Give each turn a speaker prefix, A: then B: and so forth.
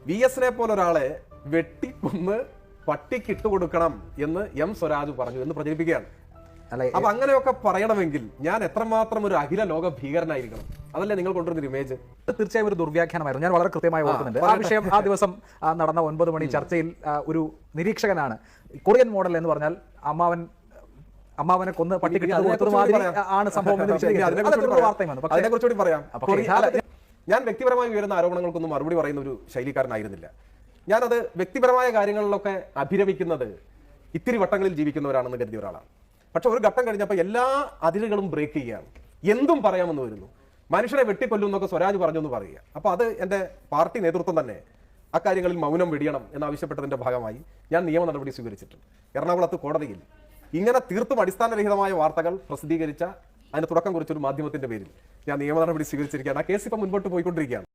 A: VS-നെ പോലെ ഒരാളെ വെട്ടിക്കൊന്ന് പട്ടിക്ക് ഇട്ടുകൊടുക്കണം എന്ന് M. സ്വരാജ് പറഞ്ഞു എന്ന് പ്രചരിപ്പിക്കുകയാണ്. അപ്പൊ അങ്ങനെയൊക്കെ പറയണമെങ്കിൽ ഞാൻ എത്രമാത്രം ഒരു അഖില ലോക ഭീകരനായിരിക്കണം? അതല്ലേ നിങ്ങൾ കൊണ്ടുവരുന്ന ഇമേജ്?
B: തീർച്ചയായും ഒരു ദുർവ്യാഖ്യാനമായിരുന്നു. ഞാൻ വളരെ കൃത്യമായി ഓർക്കുന്നുണ്ട്. ആ വിഷയം ആ ദിവസം നടന്ന 9 മണി ചർച്ചയിൽ ഒരു നിരീക്ഷകനാണ് കൊറിയൻ മോഡൽ എന്ന് പറഞ്ഞാൽ അമ്മാവനെ കൊന്ന് പട്ടിക്കിട്ട് ആണ് സംഭവം.
A: അതിനെക്കുറിച്ചുകൂടി പറയാം. ഞാൻ വ്യക്തിപരമായി ഉയരുന്ന ആരോപണങ്ങൾക്കൊന്നും മറുപടി പറയുന്ന ഒരു ശൈലിക്കാരനായിരുന്നില്ല. ഞാനത് വ്യക്തിപരമായ കാര്യങ്ങളിലൊക്കെ അഭിരമിക്കുന്നത് ഇത്തിരി വട്ടങ്ങളിൽ ജീവിക്കുന്നവരാണെന്ന് കരുതിയ ഒരാളാണ്. പക്ഷെ ഒരു ഘട്ടം കഴിഞ്ഞപ്പോൾ എല്ലാ അതിരുകളും ബ്രേക്ക് ചെയ്യുകയാണ്. എന്തും പറയാമെന്ന് വരുന്നു. മനുഷ്യനെ വെട്ടിക്കൊല്ലും എന്നൊക്കെ സ്വരാജ് പറഞ്ഞു എന്ന് പറയുക. അപ്പോൾ അത് എൻ്റെ പാർട്ടി നേതൃത്വം തന്നെ അക്കാര്യങ്ങളിൽ മൗനം വെടിയണം എന്നാവശ്യപ്പെട്ടതിൻ്റെ ഭാഗമായി ഞാൻ നിയമ നടപടി സ്വീകരിച്ചിട്ടുണ്ട്. എറണാകുളത്ത് കോടതിയിൽ ഇങ്ങനെ തീർത്തും അടിസ്ഥാനരഹിതമായ വാർത്തകൾ പ്രസിദ്ധീകരിച്ച അതിന് തുടക്കം കുറിച്ചൊരു മാധ്യമത്തിന്റെ പേരിൽ ഞാൻ നിയമ നടപടി സ്വീകരിച്ചിരിക്കുകയാണ്. ആ കേസ് ഇപ്പം മുൻപോട്ട് പോയിക്കൊണ്ടിരിക്കുകയാണ്.